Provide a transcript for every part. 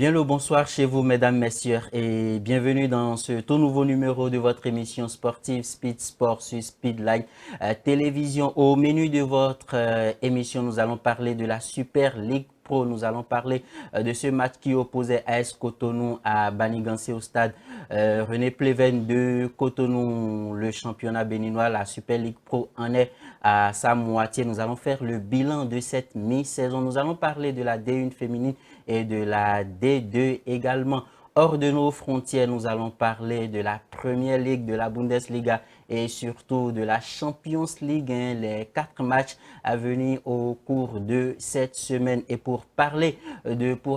Bien le bonsoir chez vous, mesdames, messieurs, et bienvenue dans ce tout nouveau numéro de votre émission sportive Speed Sport sur Speedline Télévision. Au menu de votre émission, nous allons parler de la Super League Pro. Nous allons parler de ce match qui opposait AS Cotonou à Banigansé au stade René Pleven de Cotonou. Le championnat béninois, la Super League Pro en est à sa moitié. Nous allons faire le bilan de cette mi-saison. Nous allons parler de la D1 féminine et de la D2 également. Hors de nos frontières, nous allons parler de la Première Ligue, de la Bundesliga et surtout de la Champions League, les 4 matchs à venir au cours de cette semaine. Et pour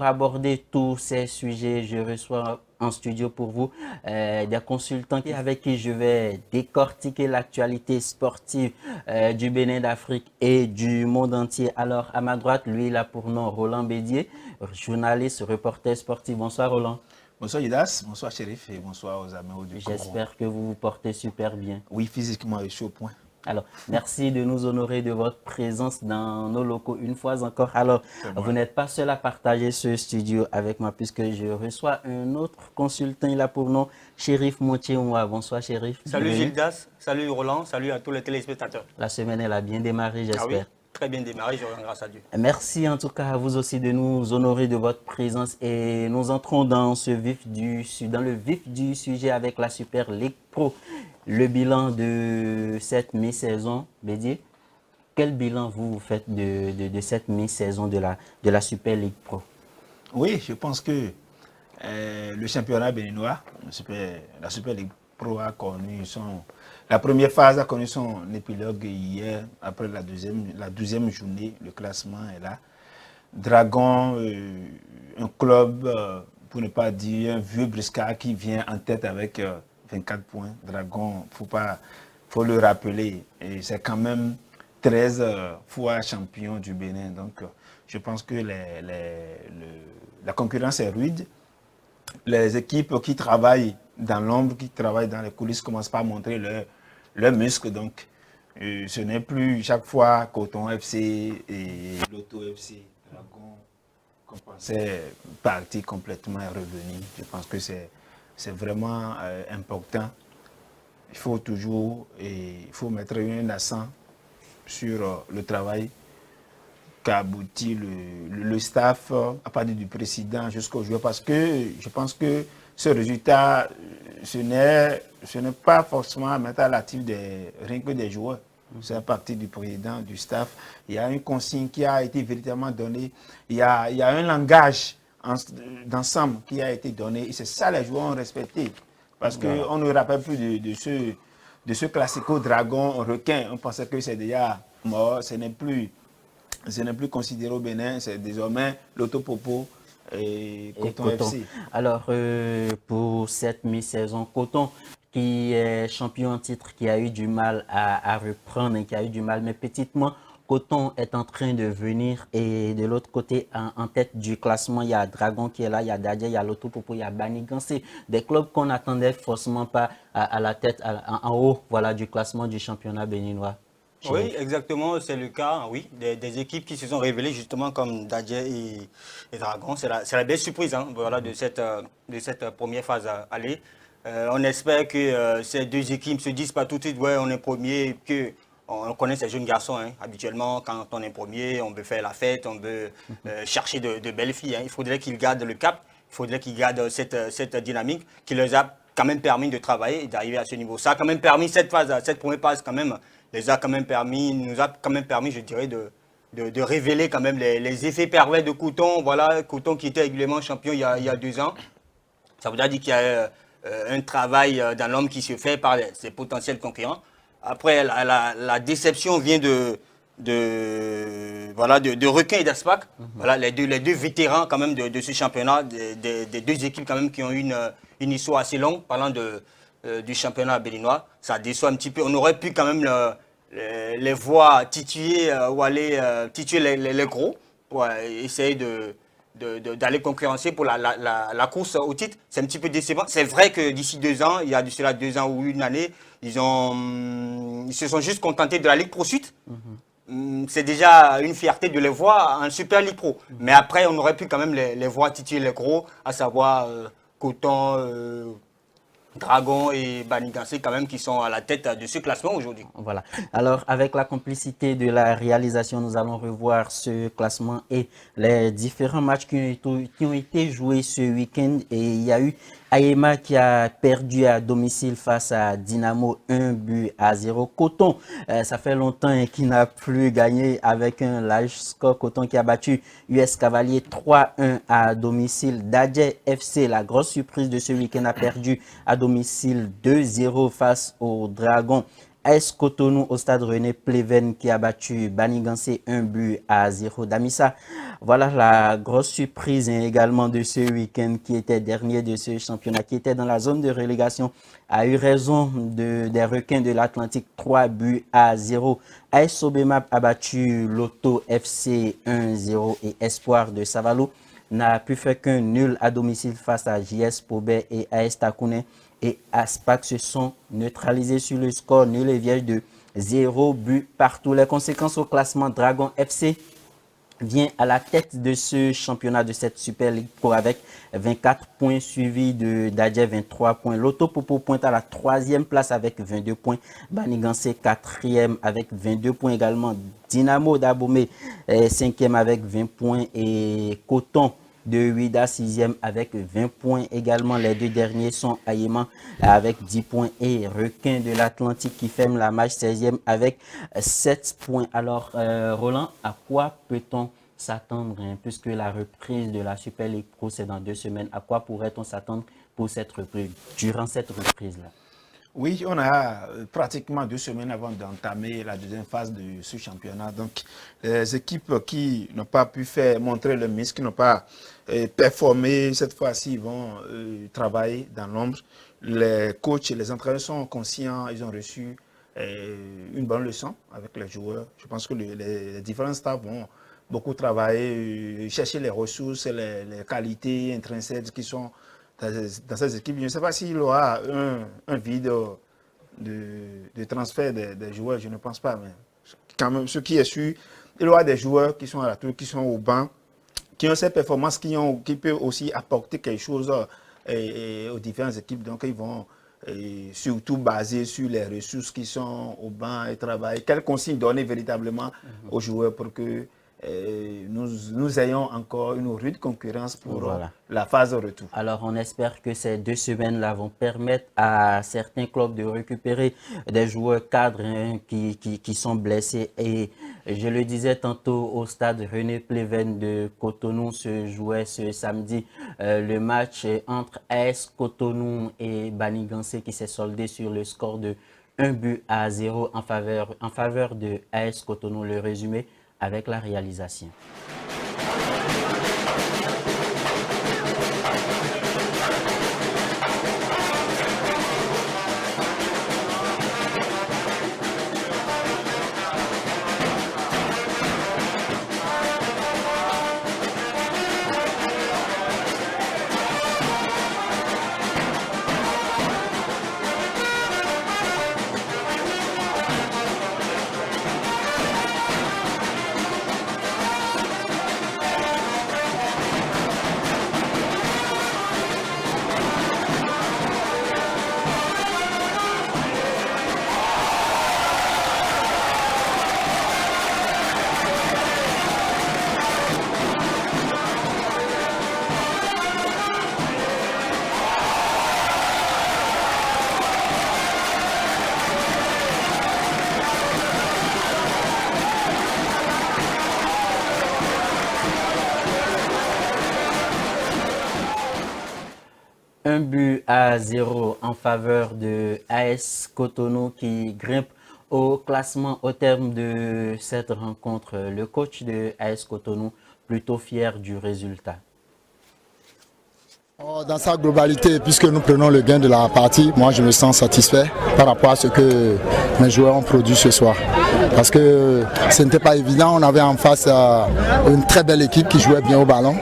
aborder tous ces sujets, je reçois en studio pour vous des consultants avec qui je vais décortiquer l'actualité sportive du Bénin d'Afrique et du monde entier. Alors à ma droite, lui il a pour nom Roland Bédier, journaliste, reporter sportif. Bonsoir Roland. Bonsoir Idas, bonsoir Chérif et bonsoir aux amis du Coran. J'espère que vous vous portez super bien. Oui, physiquement, je suis au point. Alors, merci de nous honorer de votre présence dans nos locaux une fois encore. Alors, vous n'êtes pas seul à partager ce studio avec moi puisque je reçois un autre consultant. Il a pour nom Chérif Montieoua. Bonsoir Chérif. Salut Gildas, salut Roland, salut à tous les téléspectateurs. La semaine, elle a bien démarré, j'espère. Ah oui, très bien démarré, je rends grâce à Dieu. Merci en tout cas à vous aussi de nous honorer de votre présence et nous entrons dans le vif du sujet avec la Super League Pro. Le bilan de cette mi-saison, Bédier, quel bilan vous faites de cette mi-saison de la Super League Pro? Oui, je pense que le championnat béninois, la Super League Pro a connu la première phase a connu son épilogue hier, après la 12e journée, le classement est là. Dragon, un club, pour ne pas dire un vieux briscard qui vient en tête avec 24 points. Dragon, faut le rappeler, et c'est quand même 13 fois champion du Bénin. Donc, je pense que la concurrence est rude. Les équipes qui travaillent dans l'ombre, qui travaillent dans les coulisses, commencent pas à montrer leur muscle. Donc, ce n'est plus chaque fois Coton FC et Lotto FC, Dragon, qu'on pensait partir complètement et revenir. Je pense que c'est vraiment important. Il faut mettre un accent sur le travail qu'a abouti le staff, à partir du président jusqu'aux joueurs, parce que je pense que ce résultat, ce n'est pas forcément à mettre à l'actif rien que des joueurs. C'est à partir du président, du staff. Il y a une consigne qui a été véritablement donnée. Il y a un langage d'ensemble qui a été donné. Et c'est ça les joueurs ont respecté. Parce qu'on ne rappelle plus de ce classico dragon requin. On pensait que c'est déjà mort. Ce n'est plus considéré au Bénin. C'est désormais l'autopopo et Coton FC. Alors, pour cette mi-saison, Coton, qui est champion en titre, qui a eu du mal à reprendre et qui a eu du mal, mais petitement, Coton est en train de venir et de l'autre côté, en tête du classement, il y a Dragon qui est là, il y a Dadja, il y a Lotopopo, il y a Banigansé, des clubs qu'on n'attendait forcément pas à la tête, en haut, voilà, du classement du championnat béninois. Oui, exactement, c'est le cas, oui, des équipes qui se sont révélées justement comme Dadja et Dragon. C'est la belle surprise voilà, de cette première phase aller. On espère que ces deux équipes ne se disent pas tout de suite, ouais, on est premier, que on connaît ces jeunes garçons. Habituellement, quand on est premier, on veut faire la fête, on veut chercher de belles filles. Il faudrait qu'ils gardent le cap, il faudrait qu'ils gardent cette dynamique qui leur a quand même permis de travailler et d'arriver à ce niveau. Ça a quand même permis, cette première phase quand même, nous a quand même permis, je dirais, de révéler quand même les effets pervers de Coton. Voilà, Coton qui était régulièrement champion il y a 2 ans. Ça voudrait dire qu'il y a un travail dans l'homme qui se fait par ses potentiels concurrents. Après, la déception vient de Requin et d'Aspac. Voilà, les deux vétérans quand même de ce championnat, des deux équipes quand même qui ont eu une histoire assez longue, parlant du championnat béninois. Ça déçoit un petit peu. On aurait pu quand même les voir tituer ou aller tituer les gros pour essayer d'aller concurrencer pour la course au titre. C'est un petit peu décevant. C'est vrai que d'ici 2 ans, il y a de cela 2 ans ou une année, ils se sont juste contentés de la Ligue Pro Suite. c'est déjà une fierté de les voir en Super League Pro. Mais après, on aurait pu quand même les voir titiller les gros, à savoir Coton, Dragon et Banigansé quand même qui sont à la tête de ce classement aujourd'hui. Voilà. Alors, avec la complicité de la réalisation, nous allons revoir ce classement et les différents matchs qui ont été joués ce week-end. Et il y a eu Ayema qui a perdu à domicile face à Dynamo 1-0. Coton, ça fait longtemps qu'il n'a plus gagné avec un large score. Coton qui a battu US Cavalier 3-1 à domicile. Dadje FC, la grosse surprise de ce week-end, a perdu à domicile 2-0 face au Dragon. AS Cotonou au stade René Pleven qui a battu Banigansé 1-0. Damissa, voilà la grosse surprise également de ce week-end qui était dernier de ce championnat, qui était dans la zone de relégation, a eu raison des requins de l'Atlantique 3-0. AS Sobemap a battu Lotto FC 1-0 et Espoir de Savalo n'a pu faire qu'un nul à domicile face à JS Pobet et AS Takounen et Aspac se sont neutralisés sur le score nul et vierge de 0 but partout. Les conséquences au classement, Dragon FC vient à la tête de ce championnat de cette Super League Pro avec 24 points, suivi de Dadje 23 points. Lotto Popo pointe à la 3e place avec 22 points. Banigansé 4e avec 22 points également. Dynamo d'Abomey 5e avec 20 points et Coton de Huida 6e avec 20 points également. Les deux derniers sont Ayema avec 10 points et Requin de l'Atlantique qui ferme la marche 16e avec 7 points. Alors Roland, à quoi peut-on s'attendre puisque la reprise de la Super League Pro c'est dans 2 semaines? À quoi pourrait-on s'attendre pour cette reprise, durant cette reprise-là? Oui, on a pratiquement 2 semaines avant d'entamer la deuxième phase de ce championnat. Donc, les équipes qui n'ont pas pu montrer le muscle, qui n'ont pas performé, cette fois-ci, vont travailler dans l'ombre. Les coachs et les entraîneurs sont conscients, ils ont reçu une bonne leçon avec les joueurs. Je pense que les différents staffs vont beaucoup travailler, chercher les ressources, les qualités intrinsèques qui sont dans ces équipes. Je ne sais pas s'il y aura un vide de transfert des joueurs, je ne pense pas. Mais quand même, ce qui est sûr, il y aura des joueurs qui sont à la tour, qui sont au banc, qui ont ces performances, qui peuvent aussi apporter quelque chose aux différentes équipes. Donc, ils vont surtout baser sur les ressources qui sont au banc et travailler. Quelles consignes donner véritablement aux joueurs pour que nous ayons encore une rude concurrence pour la phase de retour. Alors, on espère que ces 2 semaines-là vont permettre à certains clubs de récupérer des joueurs cadres qui sont blessés. Et je le disais tantôt, au stade René Pleven de Cotonou se jouait ce samedi le match entre AS Cotonou et Banigansé qui s'est soldé sur le score de 1-0 en faveur de AS Cotonou. Le résumé avec la réalisation. Un but à 0 en faveur de AS Cotonou qui grimpe au classement au terme de cette rencontre. Le coach de AS Cotonou plutôt fier du résultat. Dans sa globalité, puisque nous prenons le gain de la partie, moi je me sens satisfait par rapport à ce que mes joueurs ont produit ce soir. parce que ce n'était pas évident. On avait en face une très belle équipe qui jouait bien au ballon.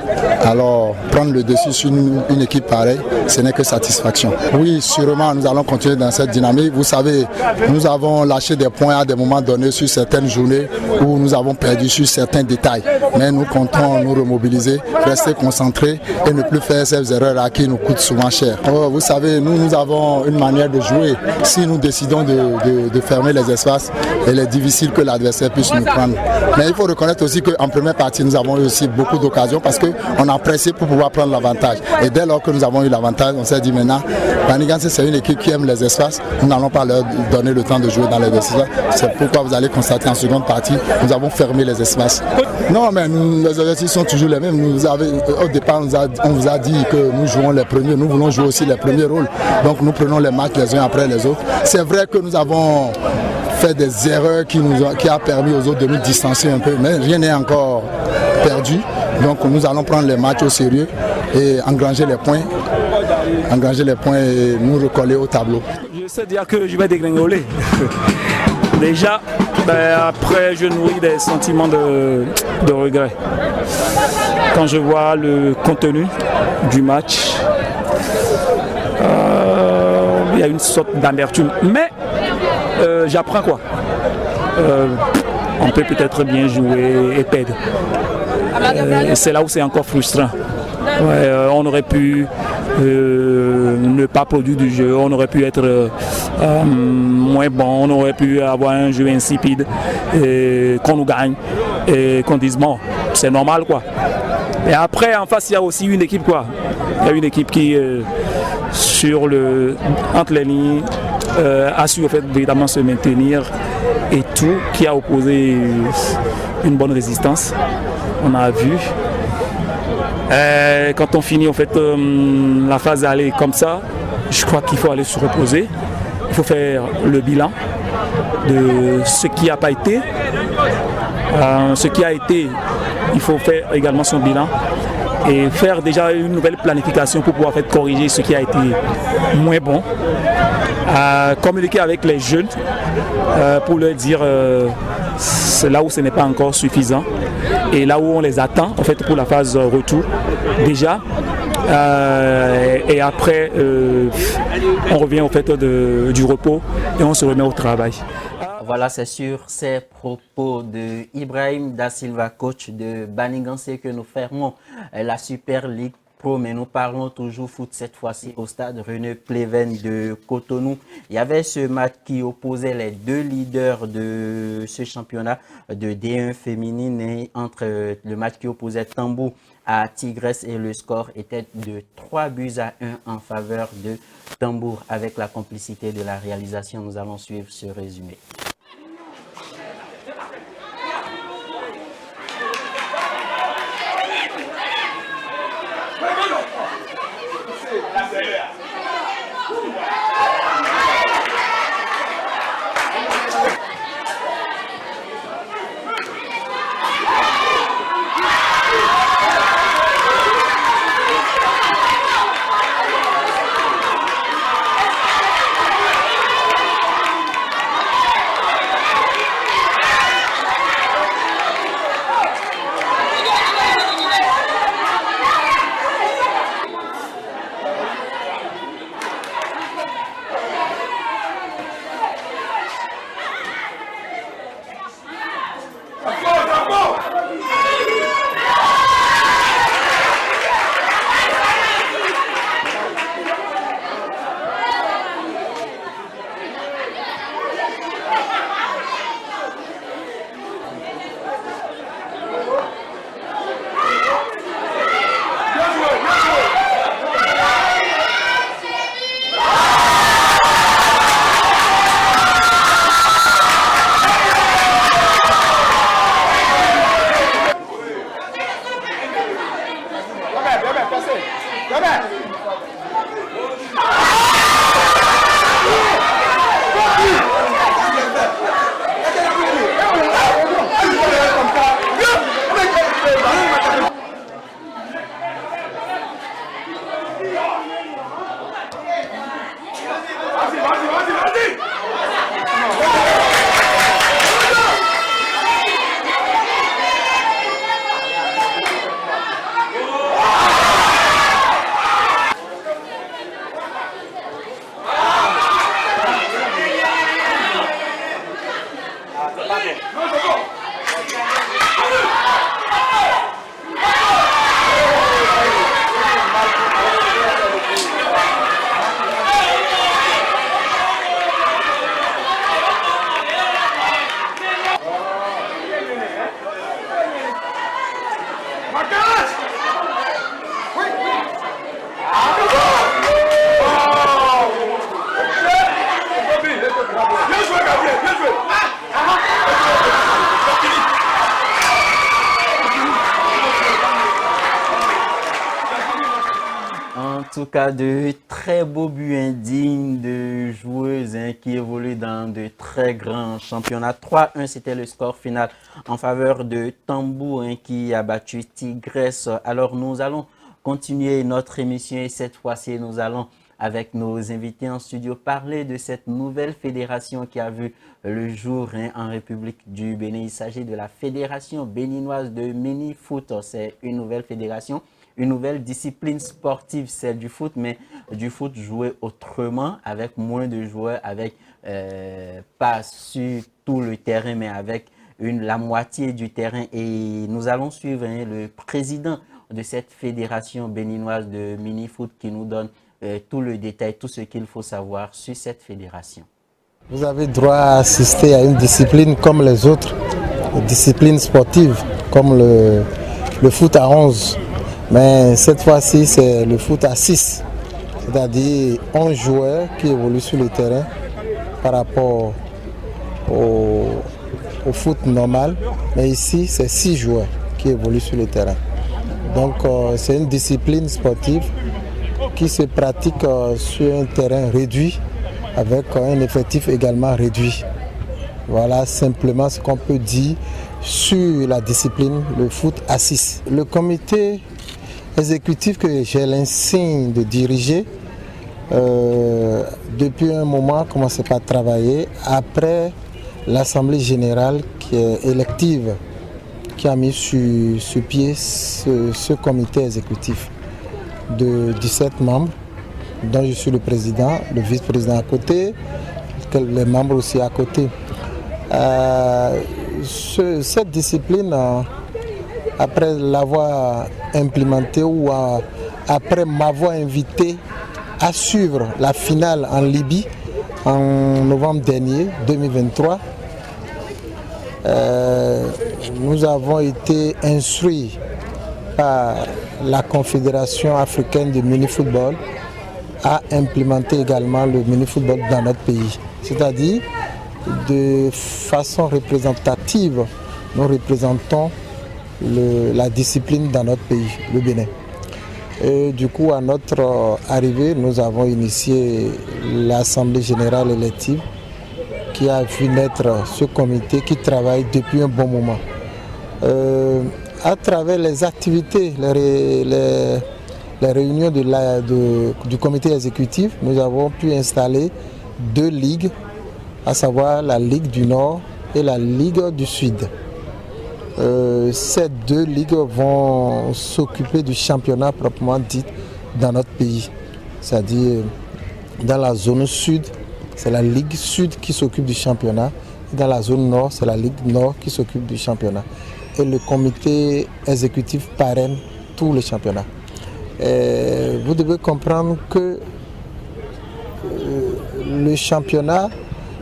Alors prendre le dessus sur une équipe pareille, ce n'est que satisfaction. Oui, sûrement nous allons continuer dans cette dynamique. Vous savez, nous avons lâché des points à des moments donnés sur certaines journées où nous avons perdu sur certains détails. Mais nous comptons nous remobiliser, rester concentrés et ne plus faire ces erreurs-là qui nous coûtent souvent cher. Oh, vous savez, nous avons une manière de jouer. Si nous décidons de fermer les espaces, il est difficile que l'adversaire puisse nous prendre. Mais il faut reconnaître aussi qu'en première partie, nous avons eu aussi beaucoup d'occasions parce qu'on a pressé pour pouvoir prendre l'avantage. Et dès lors que nous avons eu l'avantage, on s'est dit maintenant, Maniganse, c'est une équipe qui aime les espaces. Nous n'allons pas leur donner le temps de jouer dans les espaces. C'est pourquoi vous allez constater en seconde partie, nous avons fermé les espaces. Non, mais les exercices sont toujours les mêmes. Au départ, on vous a dit que nous jouons les premiers. Nous voulons jouer aussi les premiers rôles. Donc nous prenons les matchs les uns après les autres. C'est vrai que nous avons fait des erreurs qui a permis aux autres de nous distancer un peu, mais rien n'est encore perdu. Donc nous allons prendre les matchs au sérieux et engranger les points et nous recoller au tableau. Je sais dire que je vais dégringoler. Déjà, après je nourris des sentiments de regret. Quand je vois le contenu du match, il y a une sorte d'amertume. Mais j'apprends quoi. On peut peut-être bien jouer et perdre. C'est là où c'est encore frustrant. On aurait pu ne pas produire du jeu, on aurait pu être moins bon, on aurait pu avoir un jeu insipide, qu'on nous gagne et qu'on dise bon, c'est normal quoi. Et après en face il y a aussi une équipe quoi. Il y a une équipe qui entre les lignes a su au fait évidemment se maintenir et tout, qui a opposé une bonne résistance. On a vu. Quand on finit en fait la phase aller comme ça, je crois qu'il faut aller se reposer. Il faut faire le bilan de ce qui n'a pas été. Ce qui a été, il faut faire également son bilan et faire déjà une nouvelle planification pour pouvoir faire corriger ce qui a été moins bon. Communiquer avec les jeunes pour leur dire c'est là où ce n'est pas encore suffisant et là où on les attend en fait pour la phase retour déjà et après on revient au fait du repos et on se remet au travail. Voilà, c'est sur ces propos de Ibrahim Da Silva, coach de Maniganse, que nous fermons la Super League Pro, mais nous parlons toujours foot cette fois-ci au stade René Pleven de Cotonou. Il y avait ce match qui opposait les deux leaders de ce championnat de D1 féminine et entre le match qui opposait Tambou à Tigresse et le score était de 3-1 en faveur de Tambour. Avec la complicité de la réalisation, nous allons suivre ce résumé. tout cas de très beaux buts indignes de joueuses qui évoluent dans de très grands championnats. 3-1, c'était le score final en faveur de Tambou qui a battu Tigresse. Alors nous allons continuer notre émission et cette fois-ci nous allons avec nos invités en studio parler de cette nouvelle fédération qui a vu le jour en République du Bénin. Il s'agit de la Fédération béninoise de mini-foot. C'est une nouvelle fédération, une nouvelle discipline sportive, celle du foot, mais du foot joué autrement, avec moins de joueurs, avec pas sur tout le terrain, mais avec la moitié du terrain. Et nous allons suivre le président de cette fédération béninoise de mini-foot qui nous donne tout le détail, tout ce qu'il faut savoir sur cette fédération. Vous avez droit à assister à une discipline comme les autres, disciplines sportives, comme le foot à 11. Mais cette fois-ci, c'est le foot à 6, c'est-à-dire 11 joueurs qui évoluent sur le terrain par rapport au foot normal. Mais ici, c'est 6 joueurs qui évoluent sur le terrain. Donc, c'est une discipline sportive qui se pratique sur un terrain réduit avec un effectif également réduit. Voilà simplement ce qu'on peut dire sur la discipline, le foot à 6. Le comité exécutif que j'ai l'insigne de diriger, depuis un moment, a commencé par travailler après l'Assemblée générale qui est élective, qui a mis sur pied ce comité exécutif de 17 membres, dont je suis le président, le vice-président à côté, les membres aussi à côté. Cette discipline, après l'avoir implémentée ou après m'avoir invité à suivre la finale en Libye en novembre dernier, 2023, nous avons été instruits par la Confédération africaine de mini-football à implémenter également le mini-football dans notre pays. C'est-à-dire, de façon représentative, nous représentons la discipline dans notre pays, le Bénin. Et du coup, à notre arrivée, nous avons initié l'Assemblée générale élective qui a vu naître ce comité qui travaille depuis un bon moment. À travers les activités, les réunions du comité exécutif, nous avons pu installer 2 ligues, à savoir la Ligue du Nord et la Ligue du Sud. Ces 2 ligues vont s'occuper du championnat proprement dit dans notre pays. C'est-à-dire dans la zone sud, c'est la Ligue Sud qui s'occupe du championnat. Dans la zone nord, c'est la Ligue Nord qui s'occupe du championnat. Et le comité exécutif parraine tous les championnats. Vous devez comprendre que le championnat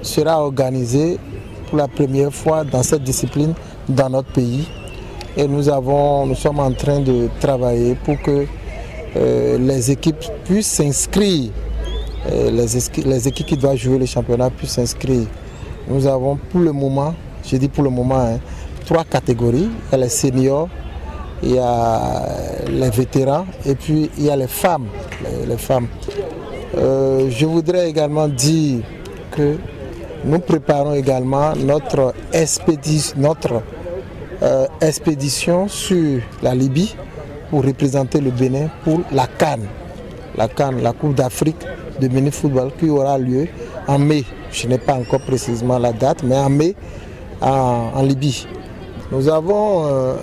sera organisé pour la première fois dans cette discipline dans notre pays. Et nous sommes en train de travailler pour que les équipes puissent s'inscrire, les équipes qui doivent jouer le championnat puissent s'inscrire. Nous avons pour le moment, je dis pour le moment, 3 catégories. Il y a les seniors, il y a les vétérans et puis il y a les femmes. Je voudrais également dire que nous préparons également notre expédition sur la Libye pour représenter le Bénin pour la CAN, la Coupe d'Afrique de mini-football qui aura lieu en mai. Je n'ai pas encore précisément la date, mais en mai en Libye. Nous avons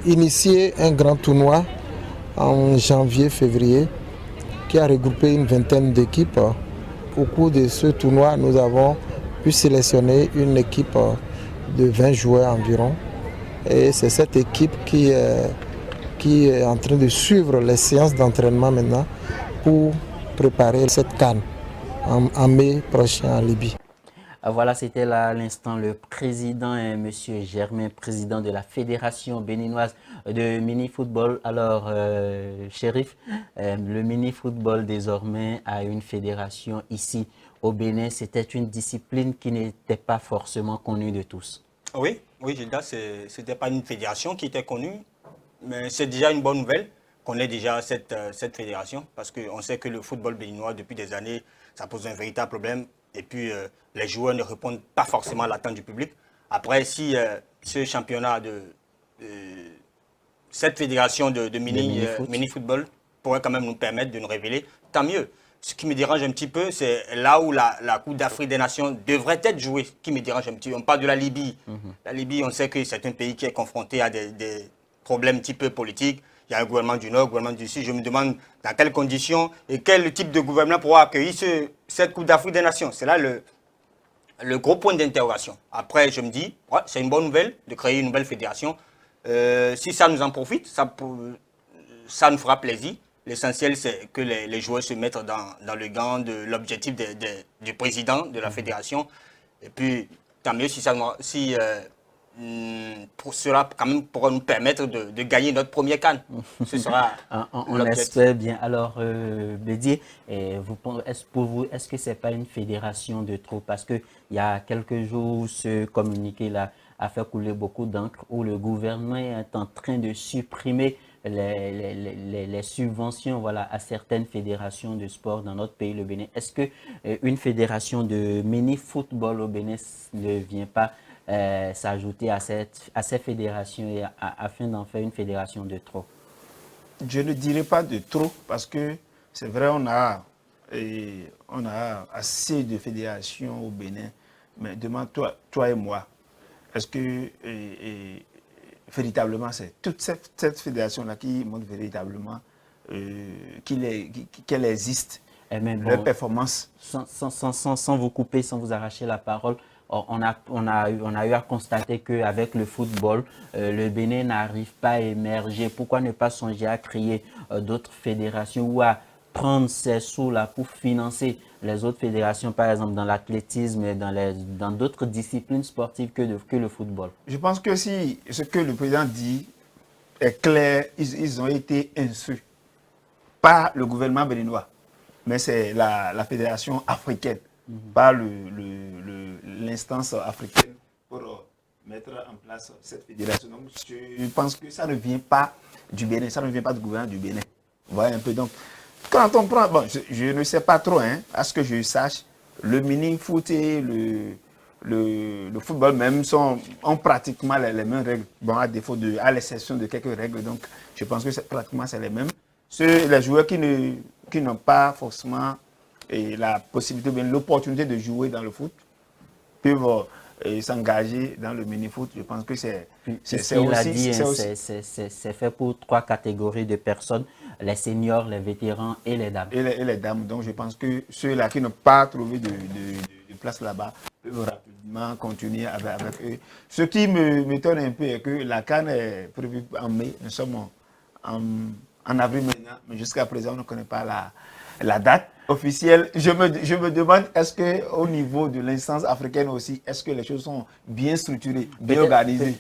initié un grand tournoi en janvier-février qui a regroupé une vingtaine d'équipes. Au cours de ce tournoi, nous avons pu sélectionner une équipe de 20 joueurs environ. Et c'est cette équipe qui est en train de suivre les séances d'entraînement maintenant pour préparer cette CAN en mai prochain en Libye. Voilà, c'était là à l'instant le président, M. Germain, président de la Fédération béninoise de mini-football. Alors, Chérif, le mini-football désormais a une fédération ici au Bénin. C'était une discipline qui n'était pas forcément connue de tous. Oui, Gilda, ce n'était pas une fédération qui était connue, mais c'est déjà une bonne nouvelle. connaît déjà cette fédération, parce qu'on sait que le football béninois, depuis des années, ça pose un véritable problème. Et puis, les joueurs ne répondent pas forcément à l'attente du public. Après, si ce championnat cette fédération de mini-football pourrait quand même nous permettre de nous révéler, tant mieux. Ce qui me dérange un petit peu, c'est là où la Coupe d'Afrique des Nations devrait être jouée, qui me dérange un petit peu. On parle de la Libye. La Libye, on sait que c'est un pays qui est confronté à des problèmes un petit peu politiques. Il y a un gouvernement du Nord, un gouvernement du Sud. Je me demande dans quelles conditions et quel type de gouvernement pourra accueillir cette Coupe d'Afrique des Nations. C'est là le gros point d'interrogation. Après, je me dis, ouais, c'est une bonne nouvelle de créer une nouvelle fédération. Si ça nous en profite, ça nous fera plaisir. L'essentiel, c'est que les joueurs se mettent dans le gant de l'objectif du président de la fédération. Et puis, tant mieux si cela quand même pourra nous permettre de gagner notre premier CAN. Ce sera on espère bien. Alors, Bédié, pour vous, est-ce que ce n'est pas une fédération de trop? Parce qu'il y a quelques jours, ce communiqué-là a fait couler beaucoup d'encre où le gouvernement est en train de supprimer les subventions, voilà, à certaines fédérations de sport dans notre pays, le Bénin. Est-ce qu'une fédération de mini-football au Bénin ne vient pas s'ajouter à ces fédérations afin d'en faire une fédération de trop? Je ne dirais pas de trop, parce que c'est vrai, on a assez de fédérations au Bénin. Mais demande-toi et moi, est-ce que véritablement c'est toute cette fédération-là qui montre véritablement qu'elle existe, leur performance? Sans vous couper, sans vous arracher la parole, on a eu à constater qu'avec le football, le Bénin n'arrive pas à émerger. Pourquoi ne pas songer à créer d'autres fédérations ou à prendre ces sous-là pour financer les autres fédérations, par exemple dans l'athlétisme et dans d'autres disciplines sportives que le football? Je pense que si ce que le président dit est clair, ils ont été instruits par le gouvernement béninois, mais c'est la fédération africaine, par l'instance africaine pour mettre en place cette fédération. Donc je pense que ça ne vient pas du Bénin, ça ne vient pas du gouvernement du Bénin. Vous voyez un peu, donc quand on prend, bon, je ne sais pas trop, à ce que je sache, le mini-foot et le football même ont pratiquement les mêmes règles, bon, à l'exception de quelques règles, donc je pense que pratiquement c'est les mêmes. Les joueurs qui n'ont pas forcément la possibilité, bien l'opportunité de jouer dans le foot, peuvent s'engager dans le mini-foot. Je pense que c'est fait pour 3 catégories de personnes: les seniors, les vétérans et les dames. Et les dames. Donc je pense que ceux-là qui n'ont pas trouvé de place là-bas peuvent rapidement continuer avec eux. Ce qui m'étonne un peu est que la CAN est prévue en mai. Nous sommes en avril maintenant, mais jusqu'à présent on ne connaît pas la date officielle. Je me demande, est-ce qu'au niveau de l'instance africaine aussi, est-ce que les choses sont bien structurées, bien organisées?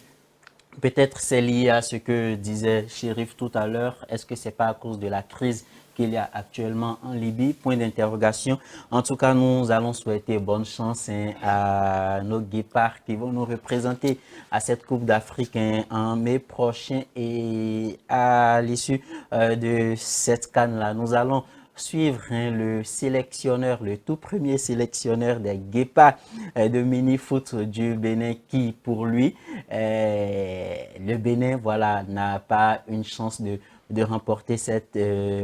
Peut-être c'est lié à ce que disait Chérif tout à l'heure. Est-ce que ce n'est pas à cause de la crise qu'il y a actuellement en Libye? Point d'interrogation. En tout cas, nous allons souhaiter bonne chance à nos guépards qui vont nous représenter à cette Coupe d'Afrique en mai prochain. Et à l'issue de cette CAN-là, nous allons suivre le sélectionneur, le tout premier sélectionneur des guépards de mini-foot du Bénin, qui pour lui, le Bénin, voilà, n'a pas une chance de remporter cette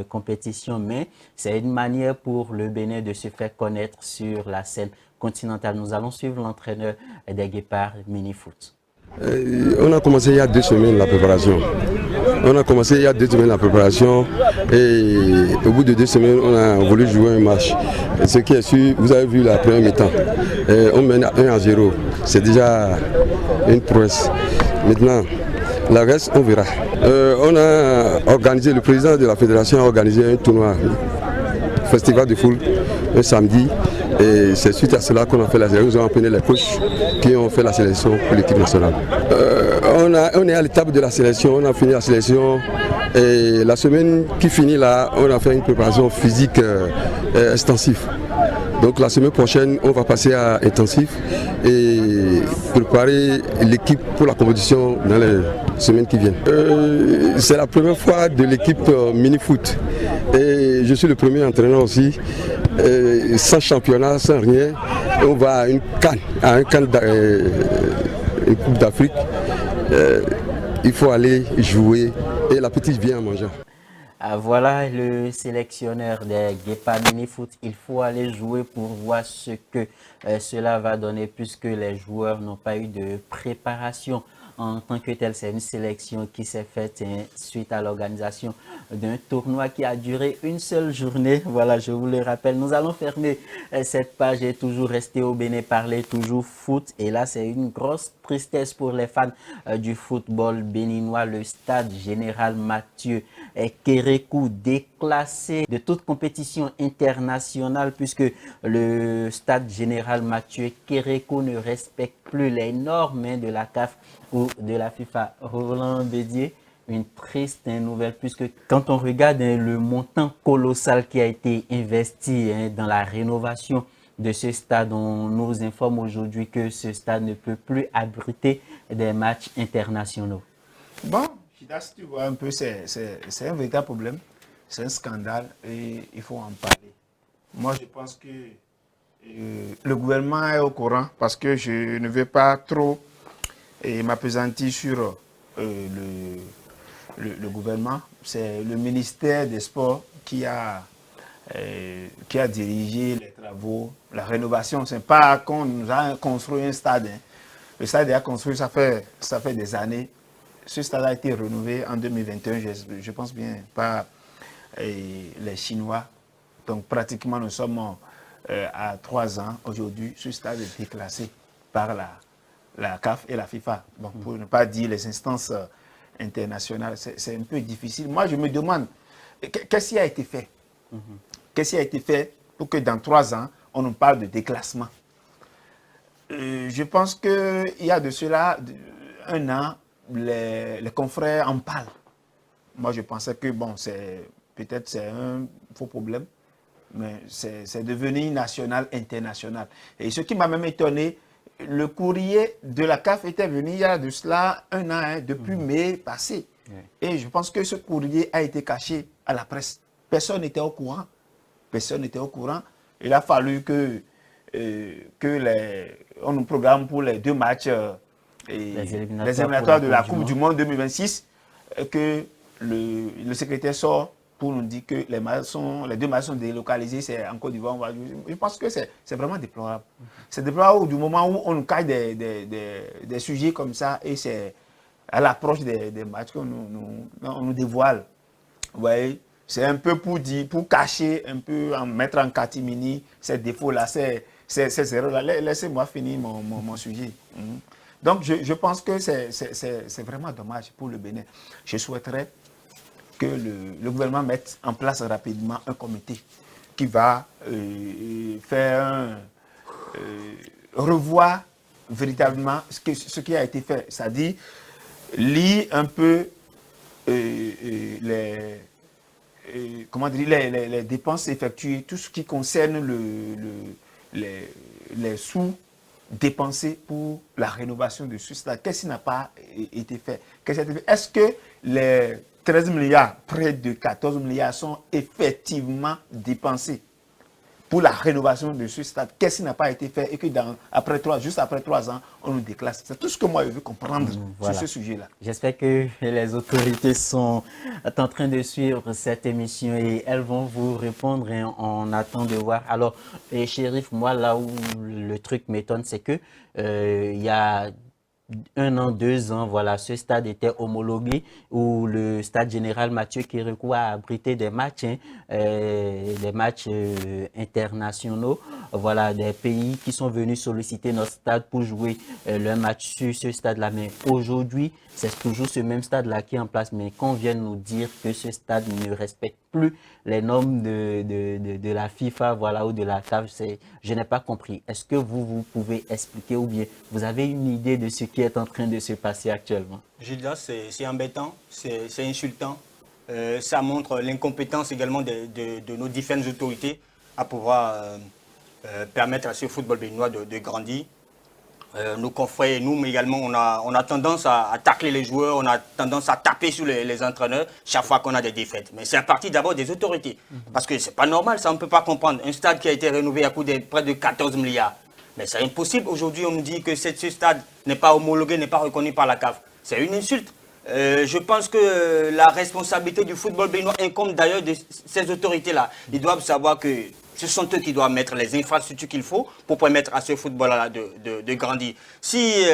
compétition, mais c'est une manière pour le Bénin de se faire connaître sur la scène continentale. Nous allons suivre l'entraîneur des guépards mini-foot. On a commencé il y a 2 semaines la préparation. Et au bout de 2 semaines, on a voulu jouer un match. Et ce qui est sûr, vous avez vu la première mi-temps. On mène 1-0. C'est déjà une prouesse. Maintenant, la reste, on verra. Le président de la fédération a organisé un tournoi, festival de foot, un samedi. Et c'est suite à cela qu'on a fait la sélection. Nous avons appelé les coachs qui ont fait la sélection pour l'équipe nationale. On est à l'étape de la sélection, on a fini la sélection. Et la semaine qui finit là, on a fait une préparation physique extensive. Donc la semaine prochaine, on va passer à intensif et préparer l'équipe pour la compétition dans les semaines qui viennent. C'est la première fois de l'équipe mini-foot. Et je suis le premier entraîneur aussi. Sans championnat, sans rien. On va à une CAN, une Coupe d'Afrique. Il faut aller jouer et la petite vient en mangeant. Voilà le sélectionneur des Guépa Mini Foot. Il faut aller jouer pour voir ce que cela va donner puisque les joueurs n'ont pas eu de préparation en tant que tel. C'est une sélection qui s'est faite suite à l'organisation d'un tournoi qui a duré une seule journée. Voilà, je vous le rappelle. Nous allons fermer cette page et toujours rester au Bénin, parler toujours foot. Et là, c'est une grosse tristesse pour les fans du football béninois. Le stade général Mathieu Kérékou déclassé de toute compétition internationale puisque le stade général Mathieu Kérékou ne respecte plus les normes de la CAF ou de la FIFA. Roland Bédier, une triste nouvelle puisque quand on regarde le montant colossal qui a été investi dans la rénovation de ce stade, on nous informe aujourd'hui que ce stade ne peut plus abriter des matchs internationaux. Bon, Chidas, tu vois un peu, c'est un véritable problème, c'est un scandale et il faut en parler. Moi, je pense que le gouvernement est au courant parce que je ne vais pas trop m'appesantir sur le gouvernement. C'est le ministère des Sports qui a dirigé les travaux, la rénovation. Ce n'est pas qu'on nous a construit un stade. Le stade est construit, ça fait des années. Ce stade a été rénové en 2021, je pense bien, par les Chinois. Donc pratiquement nous sommes à 3 ans. Aujourd'hui, ce stade est déclassé par la CAF et la FIFA. Bon, pour ne pas dire les instances internationales, c'est un peu difficile. Moi, je me demande, qu'est-ce qui a été fait? Qu'est-ce qui a été fait pour que dans 3 ans, on nous parle de déclassement? Je pense qu'il y a de cela 1 an, les confrères en parlent. Moi, je pensais que, bon, peut-être c'est un faux problème, mais c'est devenu national, international. Et ce qui m'a même étonné, le courrier de la CAF était venu il y a de cela 1 an, depuis mai passé. Et je pense que ce courrier a été caché à la presse. Personne n'était au courant. Personne n'était au courant. Il a fallu que on nous programme pour les 2 matchs, les éliminatoires de la Coupe du Monde 2026, que le secrétaire sort pour nous dire que les 2 matchs sont délocalisés, c'est en Côte d'Ivoire. Je pense que c'est vraiment déplorable. C'est déplorable du moment où on nous caille des sujets comme ça et c'est à l'approche des matchs qu'on nous dévoile. Vous voyez, c'est un peu pour cacher, un peu, mettre en catimini ces défauts-là, ces erreurs-là. Laissez-moi finir mon sujet. Donc, je pense que c'est vraiment dommage pour le Bénin. Je souhaiterais que le gouvernement mette en place rapidement un comité qui va faire revoir véritablement ce qui a été fait. C'est-à-dire, lire un peu les dépenses effectuées, tout ce qui concerne les sous dépensés pour la rénovation de ce stade. Qu'est-ce qui n'a pas été fait? Est-ce que les 13 milliards, près de 14 milliards sont effectivement dépensés pour la rénovation de ce stade? Qu'est-ce qui n'a pas été fait et que juste après 3 ans, on nous déclasse? C'est tout ce que moi je veux comprendre sur ce sujet-là. J'espère que les autorités sont en train de suivre cette émission et elles vont vous répondre et on attend de voir. Alors, Chérif, moi, là où le truc m'étonne, c'est que il y a 1 an, 2 ans, voilà, ce stade était homologué où le stade général Mathieu Kérékou a abrité des matchs, internationaux, voilà, des pays qui sont venus solliciter notre stade pour jouer leur match sur ce stade-là. Mais aujourd'hui, c'est toujours ce même stade-là qui est en place. Mais qu'on vienne nous dire que ce stade ne respecte plus les normes de la FIFA, voilà, ou de la CAF, je n'ai pas compris. Est-ce que vous pouvez expliquer ou bien vous avez une idée de ce qui est en train de se passer actuellement? Gilda, c'est embêtant, c'est insultant. Ça montre l'incompétence également de nos différentes autorités à pouvoir permettre à ce football béninois de grandir. nos confrères et nous, mais également, on a tendance à tacler les joueurs, on a tendance à taper sur les entraîneurs chaque fois qu'on a des défaites. Mais c'est à partir d'abord des autorités. Parce que c'est pas normal, ça on ne peut pas comprendre. Un stade qui a été rénové à coût de près de 14 milliards. Mais c'est impossible. Aujourd'hui, on nous dit que ce stade n'est pas homologué, n'est pas reconnu par la CAF. C'est une insulte. Je pense que la responsabilité du football béninois incombe d'ailleurs de ces autorités-là. Ils doivent savoir que ce sont eux qui doivent mettre les infrastructures qu'il faut pour permettre à ce football-là de grandir. Si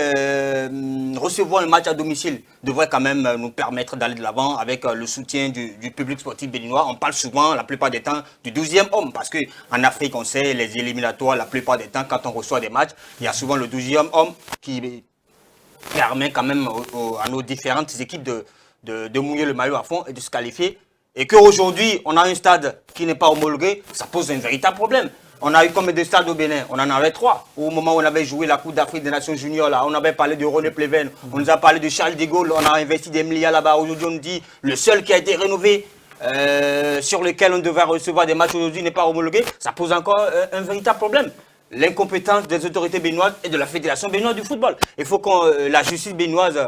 recevoir un match à domicile devrait quand même nous permettre d'aller de l'avant avec le soutien du public sportif béninois, on parle souvent, la plupart des temps, du 12e homme. Parce qu'en Afrique, on sait, les éliminatoires, la plupart des temps, quand on reçoit des matchs, il y a souvent le 12e homme qui permet quand même à nos différentes équipes de mouiller le maillot à fond et de se qualifier. Et qu'aujourd'hui, on a un stade qui n'est pas homologué, ça pose un véritable problème. On a eu combien de stades au Bénin? On en avait 3. Au moment où on avait joué la Coupe d'Afrique des Nations Juniors, là, on avait parlé de René Pleven, on nous a parlé de Charles de Gaulle, on a investi des milliards là-bas. Aujourd'hui, on nous dit le seul qui a été rénové, sur lequel on devait recevoir des matchs aujourd'hui, n'est pas homologué. Ça pose encore un véritable problème. L'incompétence des autorités béninoises et de la Fédération béninoise du football. Il faut que la justice béninoise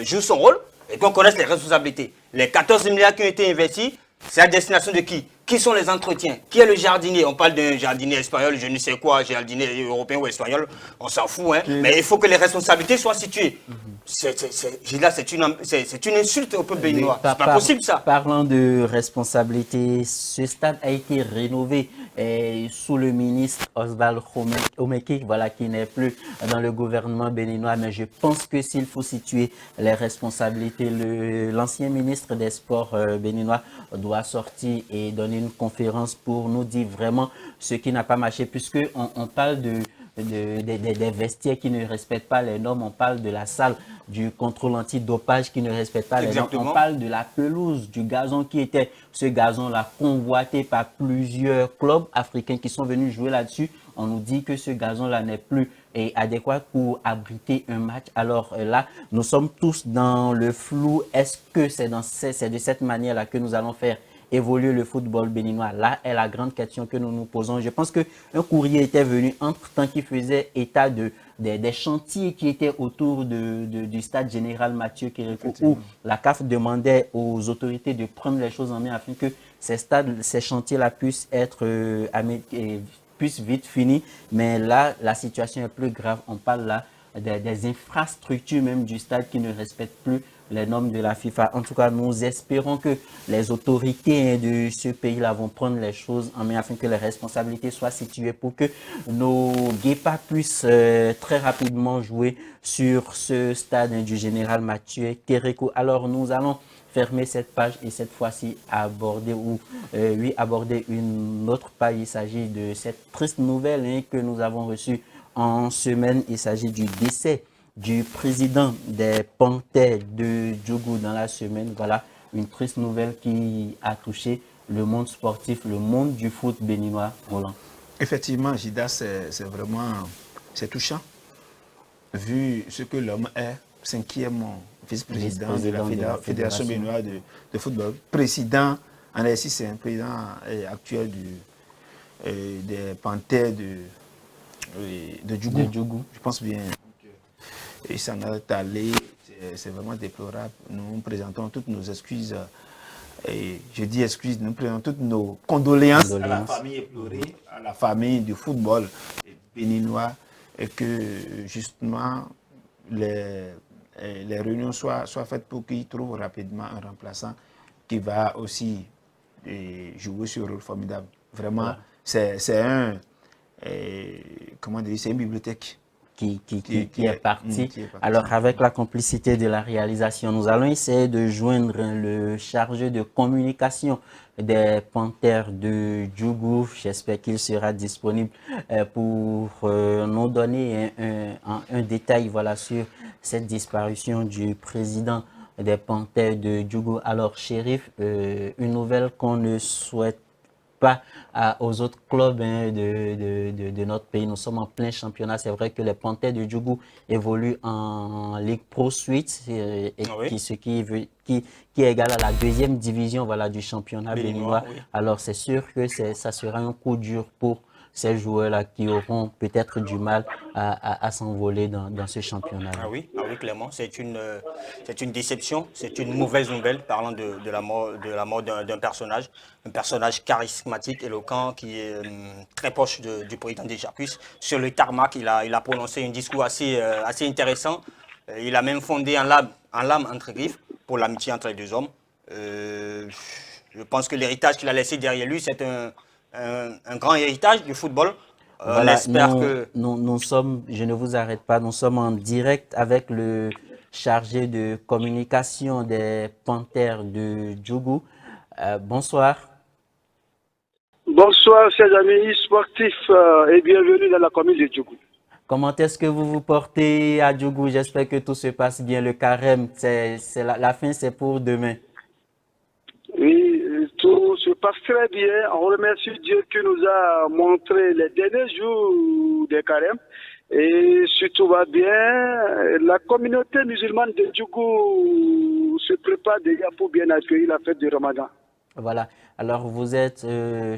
joue son rôle et qu'on connaisse les responsabilités. Les 14 milliards qui ont été investis, c'est à destination de qui? Qui sont les entretiens? Qui est le jardinier? On parle d'un jardinier espagnol, je ne sais quoi, jardinier européen ou espagnol, on s'en fout. Hein. Mais il faut que les responsabilités soient situées. C'est une insulte au peuple béninois. C'est pas possible ça. Parlant de responsabilité, ce stade a été rénové sous le ministre Oswald Omeki, voilà, qui n'est plus dans le gouvernement béninois. Mais je pense que s'il faut situer les responsabilités, l'ancien ministre des Sports béninois doit sortir et donner une conférence pour nous dire vraiment ce qui n'a pas marché, puisque on parle des vestiaires qui ne respectent pas les normes, on parle de la salle du contrôle antidopage qui ne respecte pas les normes, on parle de la pelouse, du gazon qui était ce gazon-là convoité par plusieurs clubs africains qui sont venus jouer là-dessus. On nous dit que ce gazon-là n'est plus adéquat pour abriter un match. Alors là, nous sommes tous dans le flou. Est-ce que c'est de cette manière-là que nous allons faire évoluer le football béninois? Là est la grande question que nous nous posons. Je pense qu'un courrier était venu entre-temps qui faisait état des chantiers qui étaient autour du stade général Mathieu Kérékou, où la CAF demandait aux autorités de prendre les choses en main afin que ces chantiers-là puissent être vite finis. Mais là, la situation est plus grave. On parle là des infrastructures même du stade qui ne respectent plus les normes de la FIFA. En tout cas, nous espérons que les autorités de ce pays-là vont prendre les choses en main afin que les responsabilités soient situées pour que nos guépards puissent très rapidement jouer sur ce stade du général Mathieu Kérékou. Alors, nous allons fermer cette page et cette fois-ci aborder une autre page. Il s'agit de cette triste nouvelle que nous avons reçue en semaine. Il s'agit du décès du président des Panthères de Djougou dans la semaine. Voilà une triste nouvelle qui a touché le monde sportif, le monde du foot béninois. Roland. Effectivement, Gida, c'est touchant. Vu ce que l'homme est, 5e vice-président de la Fédération béninoise de football, président, en exercice, c'est un président actuel des Panthères de Djougou. Je pense bien. Et ça en est allé, c'est vraiment déplorable. Nous présentons toutes nos excuses, et je dis excuses, nous présentons toutes nos condoléances à la famille éplorée, à la famille du football béninois, et que justement les réunions soient faites pour qu'ils trouvent rapidement un remplaçant qui va aussi jouer ce rôle formidable. Vraiment, c'est une bibliothèque qui est parti. Alors, avec la complicité de la réalisation, nous allons essayer de joindre le chargé de communication des Panthères de Djougou. J'espère qu'il sera disponible pour nous donner un détail, voilà, sur cette disparition du président des Panthères de Djougou. Alors, Chérif, une nouvelle qu'on ne souhaite pas aux autres clubs de notre pays. Nous sommes en plein championnat. C'est vrai que les Panthères de Djougou évoluent en Ligue Pro Suite, ce qui est égal à la 2e division, voilà, du championnat béninois. Oui. Alors c'est sûr que ça sera un coup dur pour ces joueurs-là qui auront peut-être du mal à s'envoler dans ce championnat. Ah oui, clairement. C'est une déception, c'est une mauvaise nouvelle parlant de la mort d'un personnage. Un personnage charismatique, éloquent, qui est très proche du président des Jacques. Sur le tarmac, il a prononcé un discours assez intéressant. Il a même fondé en lame entre griffes pour l'amitié entre les deux hommes. Je pense que l'héritage qu'il a laissé derrière lui, c'est un grand héritage du football. Voilà, on espère que... nous sommes, je ne vous arrête pas, nous sommes en direct avec le chargé de communication des Panthères de Djougou. Bonsoir. Bonsoir, chers amis sportifs, et bienvenue dans la commune de Djougou. Comment est-ce que vous vous portez à Djougou? J'espère que tout se passe bien. Le carême, la fin, c'est pour demain. Oui, tout se passe très bien. On remercie Dieu qui nous a montré les derniers jours des carêmes. Et si tout va bien, la communauté musulmane de Djougou se prépare déjà pour bien accueillir la fête du Ramadan. Voilà. Alors, vous êtes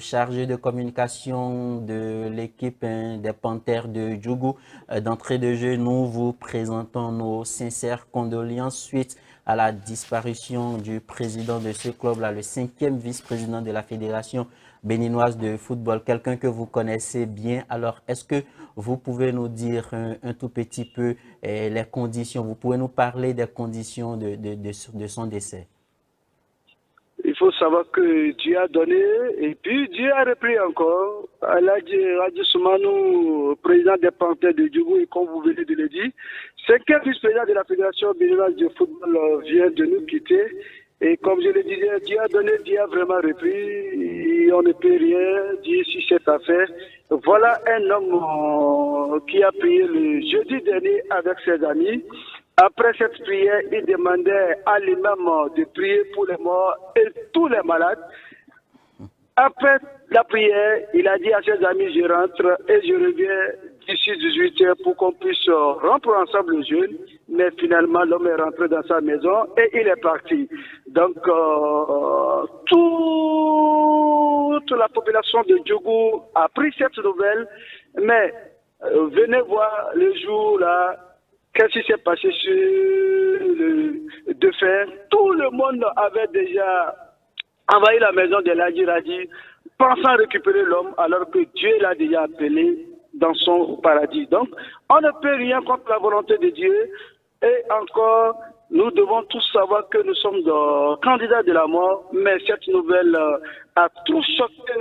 chargé de communication de l'équipe des Panthères de Djougou. D'entrée de jeu, nous vous présentons nos sincères condoléances suite à la disparition du président de ce club-là, le 5e vice-président de la Fédération béninoise de football, quelqu'un que vous connaissez bien. Alors, est-ce que vous pouvez nous dire un tout petit peu les conditions, vous pouvez nous parler des conditions de son décès? Il faut savoir que Dieu a donné et puis Dieu a repris encore. Radji Soumanou, président des Panthères de Djougou, et comme vous venez de le dire, c'est quel vice-président de la Fédération béninoise de football vient de nous quitter. Et comme je le disais, Dieu a donné, Dieu a vraiment repris. Et on ne peut rien dire sur cette affaire. Voilà un homme qui a prié le jeudi dernier avec ses amis. Après cette prière, il demandait à l'imam de prier pour les morts et tous les malades. Après la prière, il a dit à ses amis, je rentre et je reviens d'ici 18 heures pour qu'on puisse rompre ensemble le jeûne. Mais finalement, l'homme est rentré dans sa maison et il est parti. Donc, toute la population de Djougou a pris cette nouvelle. Mais venez voir le jour là. Qu'est-ce qui s'est passé sur le défunt? Tout le monde avait déjà envahi la maison de Ladji Radji, pensant récupérer l'homme, alors que Dieu l'a déjà appelé dans son paradis. Donc, on ne peut rien contre la volonté de Dieu. Et encore, nous devons tous savoir que nous sommes candidats de la mort, mais cette nouvelle a tout choqué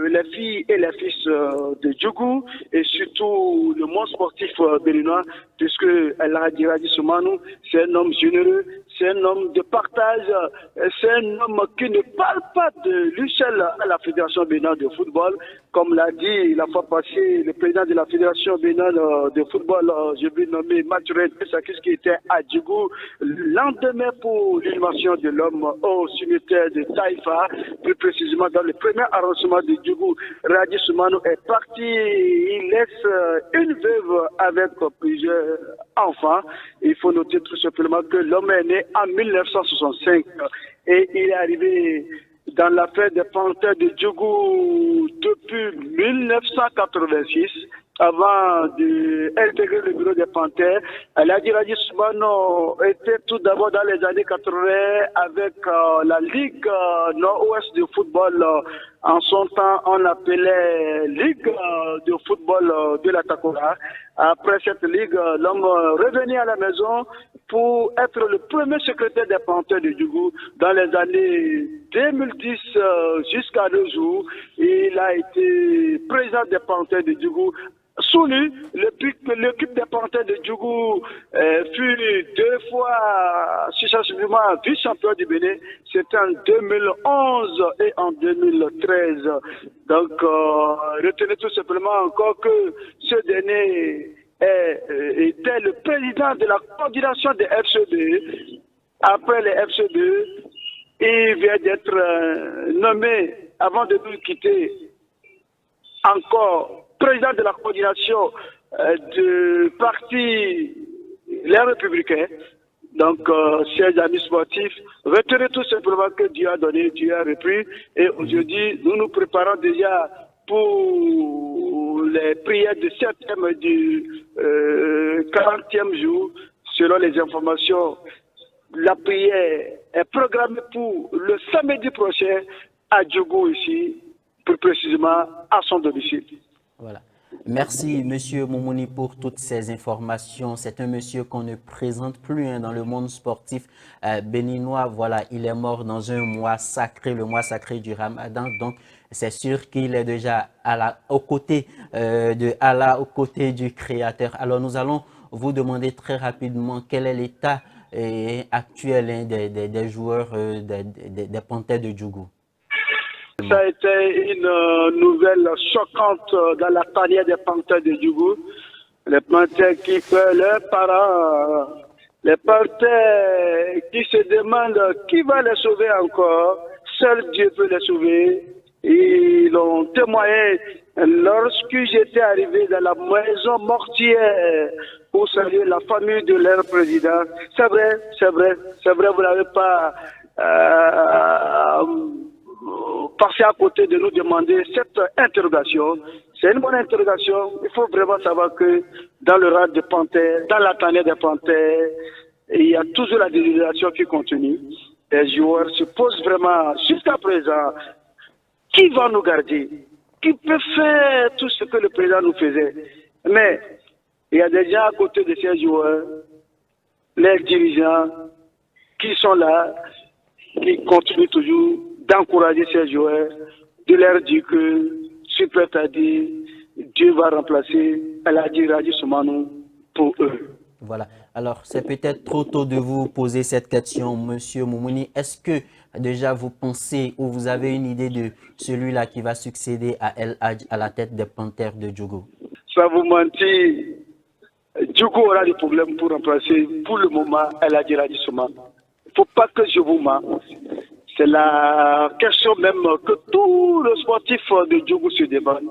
les filles et les fils de Djougou et surtout le monde sportif béninois, puisque Radji Soumanou, c'est un homme généreux, c'est un homme de partage, c'est un homme qui ne parle pas de lui seul à la Fédération béninoise de football. Comme l'a dit la fois passée le président de la Fédération béninoise de football, je vais nommer Mathurin Sakis, qui était à Djougou le lendemain pour l'inhumation de l'homme au cimetière de Taïfa, plus précisément dans le premier arrondissement de Djougou. Radji Soumanou est parti, il laisse une veuve avec plusieurs enfants. Il faut noter tout simplement que l'homme est né en 1965 et il est arrivé dans l'affaire des Panthères de Djougou depuis 1986. Avant d'intégrer le bureau des Panthères, Radji Soumanou était tout d'abord dans les années 80 avec la Ligue Nord-Ouest de football. En son temps, on l'appelait Ligue de football de la Takora. Après cette ligue, l'homme revenait à la maison pour être le premier secrétaire des Panthères de Djougou dans les années 2010 jusqu'à nos jours. Il a été président des Panthères de Djougou. Sous lui, l'équipe des Panthères de Djougou fut 2 fois successivement vice-champion du Bénin. C'était en 2011 et en 2013. Donc, retenez tout simplement encore que ce dernier était le président de la coordination des FCB. Après les FCB, il vient d'être nommé, avant de nous quitter, encore président de la coordination du parti Les Républicains. Donc, chers amis sportifs, retenez tout simplement que Dieu a donné, Dieu a repris. Et aujourd'hui, nous nous préparons déjà pour les prières du 7e et du 40e jour, selon les informations. La prière est programmée pour le samedi prochain à Djougou ici, plus précisément à son domicile. Voilà. Merci, Monsieur Moumouni, pour toutes ces informations. C'est un monsieur qu'on ne présente plus dans le monde sportif béninois. Voilà, il est mort dans un mois sacré, le mois sacré du Ramadan. Donc, c'est sûr qu'il est déjà aux côtés de Allah, aux côtés du Créateur. Alors, nous allons vous demander très rapidement quel est l'état actuel des joueurs des Panthères de Djougou. Ça a été une nouvelle choquante dans la carrière des Panthères de Djougou. Les Panthères qui perdent leurs parents, les Panthères qui se demandent qui va les sauver encore. Seul Dieu peut les sauver. Ils ont témoigné lorsque j'étais arrivé dans la maison mortière pour saluer la famille de leur président. C'est vrai, vous n'avez pas passer à côté de nous demander cette interrogation. C'est une bonne interrogation. Il faut vraiment savoir que dans le rang des Panthères, dans la tanière des Panthères, il y a toujours la désignation qui continue. Les joueurs se posent vraiment, jusqu'à présent, qui va nous garder? Qui peut faire tout ce que le président nous faisait? Mais il y a des gens à côté de ces joueurs, les dirigeants, qui sont là, qui continuent toujours d'encourager ces joueurs, de leur dire que Super Tadi, Dieu va remplacer Aladji Radji Soumanou pour eux. Voilà. Alors, c'est peut-être trop tôt de vous poser cette question, Monsieur Moumouni. Est-ce que déjà vous pensez ou vous avez une idée de celui-là qui va succéder à El Hadj à la tête des Panthères de Djougou? Ça vous mentir, Djougou aura des problèmes pour remplacer pour le moment Aladji Radji Soumanou. Il ne faut pas que je vous mente. C'est la question même que tous les sportifs de Djougou se demandent.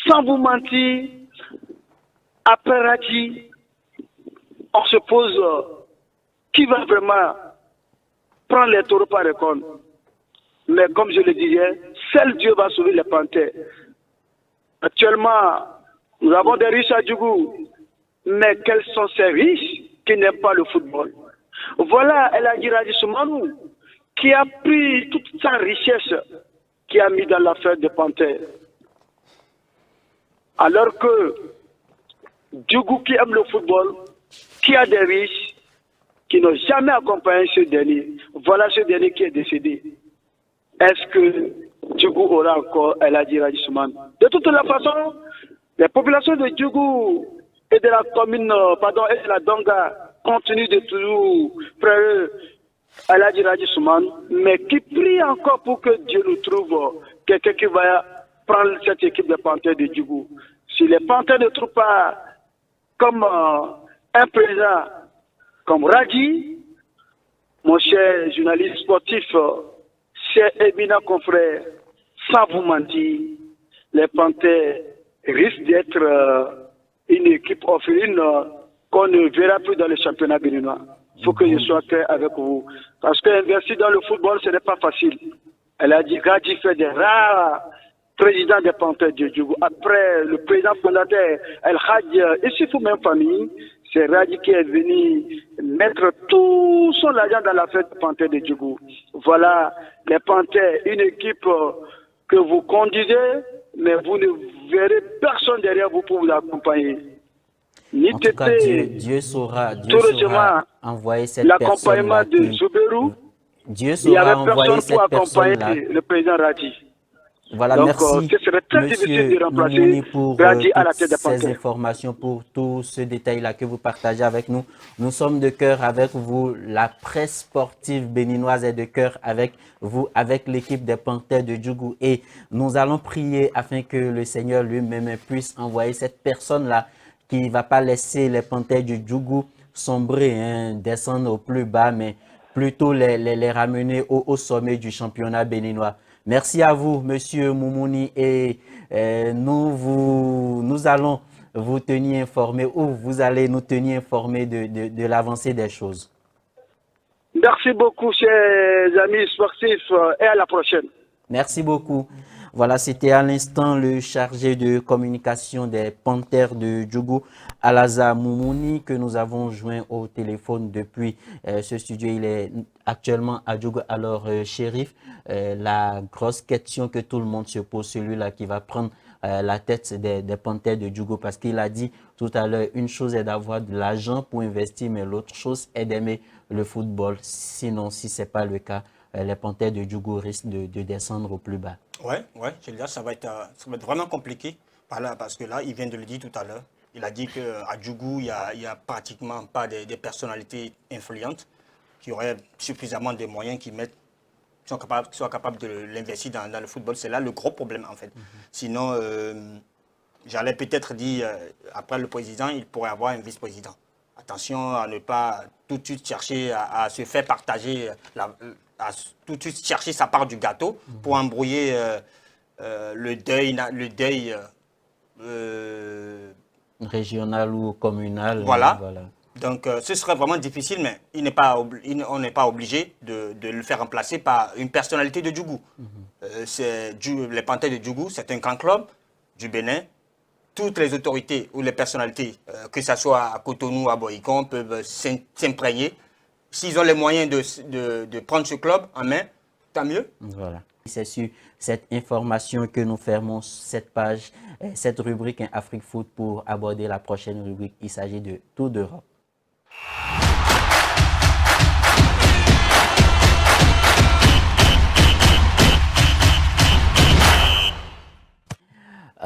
Sans vous mentir, après Radji, on se pose qui va vraiment prendre les taureaux par les cornes. Mais comme je le disais, seul Dieu va sauver les Panthères. Actuellement, nous avons des riches à Djougou, mais quels sont ces riches qui n'aiment pas le football? Voilà El Hadji Radji Soumanou, qui a pris toute sa richesse, qui a mis dans l'affaire des Panthères. Alors que Djougou qui aime le football, qui a des riches, qui n'ont jamais accompagné ce dernier, voilà ce dernier qui est décédé. Est-ce que Djougou aura encore El Hadji Radji Soumanou? De toute la façon, les populations de Djougou et de la commune, et de la Donga continuent de toujours frère El Hadji Radji Soumanou, mais qui prie encore pour que Dieu nous trouve quelqu'un qui va prendre cette équipe de Panthères de Djougou. Si les Panthères ne trouvent pas comme un président comme Radji, mon cher journaliste sportif, cher éminent confrère, sans vous mentir, les Panthères risquent d'être une équipe orpheline qu'on ne verra plus dans le championnat béninois. Il faut que je sois clair avec vous. Parce qu'investir dans le football, ce n'est pas facile. Elle a dit Radji fait des rares présidents des Panthères de Djougou. Après le président fondateur, El Hadj Issifou, même famille, c'est Radji qui est venu mettre tout son argent dans la fête des Panthères de Djougou. Voilà, les Panthères, une équipe que vous conduisez, mais vous ne verrez personne derrière vous pour vous accompagner. En tout cas, Dieu saura envoyer cette personne. L'accompagnement de Zouberou, Dieu saura envoyer cette personne-là. Le président Radji. Voilà, donc, merci ce serait très difficile de remplacer Moumouni pour Radji à la toutes tête des ces Panthères. informations, pour tout ce détail-là que vous partagez avec nous. Nous sommes de cœur avec vous. La presse sportive béninoise est de cœur avec vous, avec l'équipe des Panthères de Djougou. Et nous allons prier afin que le Seigneur lui-même puisse envoyer cette personne-là qui ne va pas laisser les Panthères du Djougou sombrer, descendre au plus bas, mais plutôt les ramener au sommet du championnat béninois. Merci à vous, Monsieur Moumouni, et nous allons vous tenir informés, ou vous allez nous tenir informés de l'avancée des choses. Merci beaucoup, chers amis sportifs, et à la prochaine. Merci beaucoup. Voilà, c'était à l'instant le chargé de communication des Panthères de Djougou, Alaza Moumouni, que nous avons joint au téléphone depuis ce studio. Il est actuellement à Djougou. Alors, Chérif, la grosse question que tout le monde se pose, celui-là qui va prendre la tête des Panthères de Djougou, parce qu'il a dit tout à l'heure, une chose est d'avoir de l'argent pour investir, mais l'autre chose est d'aimer le football. Sinon, si ce n'est pas le cas, les Panthères de Djougou risquent de descendre au plus bas. Ouais, Gildas, ça va être vraiment compliqué. Parce que là, il vient de le dire tout à l'heure. Il a dit qu'à Djougou, il n'y a pratiquement pas des personnalités influentes qui auraient suffisamment de moyens qui soient capables de l'investir dans le football. C'est là le gros problème, en fait. Sinon, j'allais peut-être dire, après le président, il pourrait avoir un vice-président. Attention à ne pas tout de suite chercher à se faire partager, à tout de suite chercher sa part du gâteau pour embrouiller le deuil régional ou communal. Voilà. Donc, ce serait vraiment difficile, mais on n'est pas obligé de le faire remplacer par une personnalité de Djougou. Les Panthères de Djougou, c'est un grand club du Bénin. Toutes les autorités ou les personnalités, que ce soit à Cotonou, à Boïcon, peuvent s'imprégner. S'ils ont les moyens de prendre ce club en main, tant mieux. Voilà. C'est sur cette information que nous fermons cette page, cette rubrique Afrique Foot pour aborder la prochaine rubrique. Il s'agit de Tour d'Europe.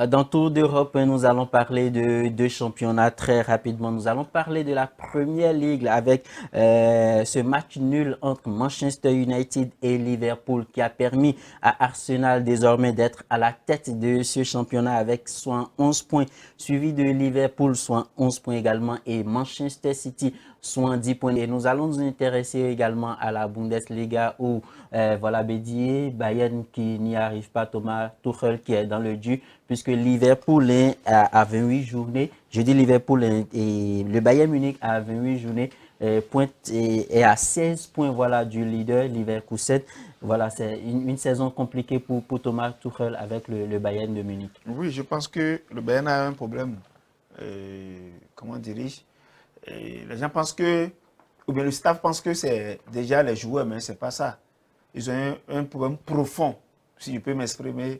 Dans Tour d'Europe, nous allons parler de deux championnats très rapidement. Nous allons parler de la Première Ligue avec ce match nul entre Manchester United et Liverpool qui a permis à Arsenal désormais d'être à la tête de ce championnat avec soit 11 points, suivi de Liverpool soit 11 points également et Manchester City soit 10 points. Et nous allons nous intéresser également à la Bundesliga où voilà Bédier, Bayern qui n'y arrive pas, Thomas Tuchel qui est dans le dur puisque Liverpool est à 28 journées. Je dis Liverpool et le Bayern Munich à 28 journées est à 16 points voilà, du leader Leverkusen. Voilà, c'est une saison compliquée pour Thomas Tuchel avec le Bayern de Munich. Oui, je pense que le Bayern a un problème. Comment dirais-je? Les gens pensent que, ou bien le staff pense que c'est déjà les joueurs, mais ce n'est pas ça. Ils ont un problème profond, si je peux m'exprimer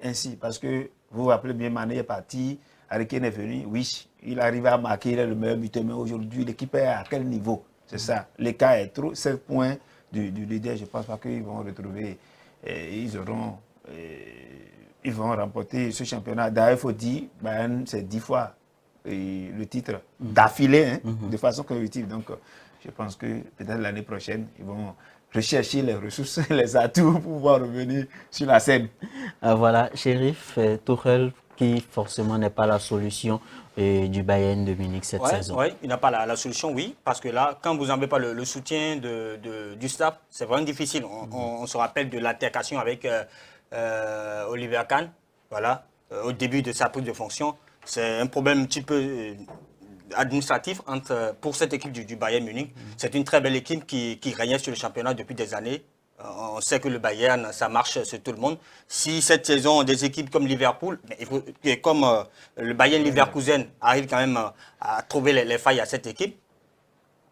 ainsi. Parce que vous vous rappelez bien, Mané est parti, Harry Kane est venu, oui, il arrive à marquer, il est le meilleur buteur, mais aujourd'hui, l'équipe est à quel niveau? C'est ça. L'écart est trop, 7 points du leader, je ne pense pas qu'ils vont retrouver, ils vont remporter ce championnat. D'ailleurs, il faut dire, Bayern, c'est 10 fois le titre d'affilée, de façon collective. Donc, je pense que peut-être l'année prochaine, ils vont rechercher les ressources, les atouts pour pouvoir revenir sur la scène. Voilà, Chérif, Tuchel qui forcément n'est pas la solution du Bayern de Munich cette saison. Oui, il n'a pas la solution, oui, parce que là, quand vous n'avez pas le soutien du staff, c'est vraiment difficile. On se rappelle de l'altercation avec Oliver Kahn, voilà, au début de sa prise de fonction. C'est un problème un petit peu administratif pour cette équipe du Bayern Munich. C'est une très belle équipe qui régnait sur le championnat depuis des années. On sait que le Bayern, ça marche sur tout le monde. Si cette saison, des équipes comme Liverpool, comme le Bayern Leverkusen arrive quand même à trouver les failles à cette équipe,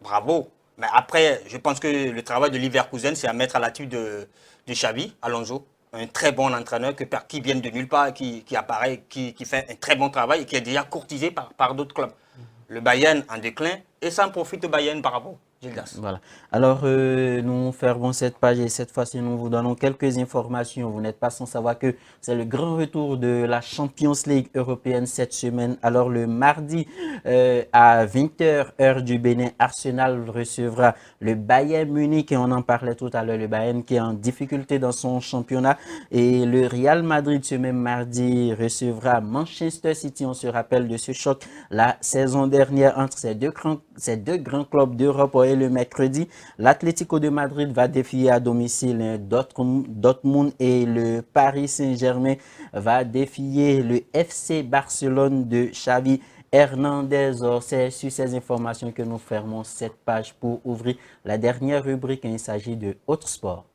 bravo. Mais après, je pense que le travail de Leverkusen, c'est à mettre à la tête de Xabi Alonso. Un très bon entraîneur qui vient de nulle part, qui apparaît, qui fait un très bon travail et qui est déjà courtisé par d'autres clubs. Le Bayern en déclin et ça en profite au Bayern, bravo. Gildas. Voilà. Alors, nous fermons cette page et cette fois-ci, nous vous donnons quelques informations. Vous n'êtes pas sans savoir que c'est le grand retour de la Champions League européenne cette semaine. Alors, le mardi à 20h, heure du Bénin, Arsenal recevra le Bayern Munich et on en parlait tout à l'heure, le Bayern qui est en difficulté dans son championnat. Et le Real Madrid, ce même mardi, recevra Manchester City. On se rappelle de ce choc la saison dernière entre ces deux grands clubs d'Europe. Et le mercredi, l'Atlético de Madrid va défier à domicile Dortmund et le Paris Saint-Germain va défier le FC Barcelone de Xavi Hernandez. C'est sur ces informations que nous fermons cette page pour ouvrir la dernière rubrique. Il s'agit de Autres Sports.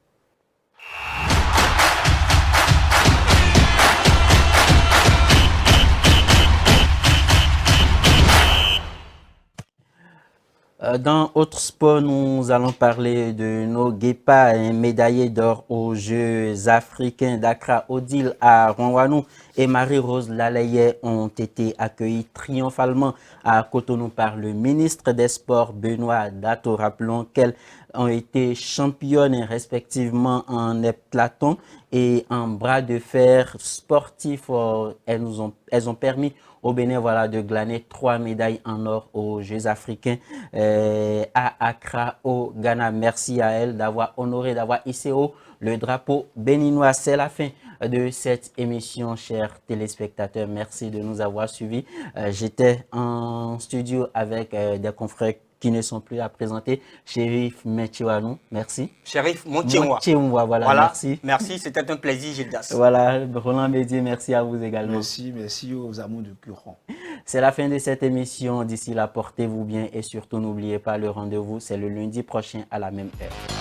Dans autre sport, nous allons parler de nos Guépas médaillés d'or aux Jeux africains d'Accra. Odile Aronwanou et Marie-Rose Laleye ont été accueillis triomphalement à Cotonou par le ministre des Sports Benoît Dato. Rappelons qu'elles ont été championnes respectivement en heptathlon et en bras de fer sportif. Elles ont permis au Bénin de glaner 3 médailles en or aux Jeux africains à Accra au Ghana. Merci à elles d'avoir honoré, d'avoir hissé haut le drapeau béninois. C'est la fin de cette émission, chers téléspectateurs. Merci de nous avoir suivis. J'étais en studio avec des confrères qui ne sont plus à présenter. Chérif Metchiwanou, merci. Chérif Montchémoua, voilà, merci. Merci, c'était un plaisir, Gildas. Voilà, Roland Bédier, merci à vous également. Merci aux amours de Curon. C'est la fin de cette émission. D'ici là, portez-vous bien et surtout n'oubliez pas le rendez-vous, c'est le lundi prochain à la même heure.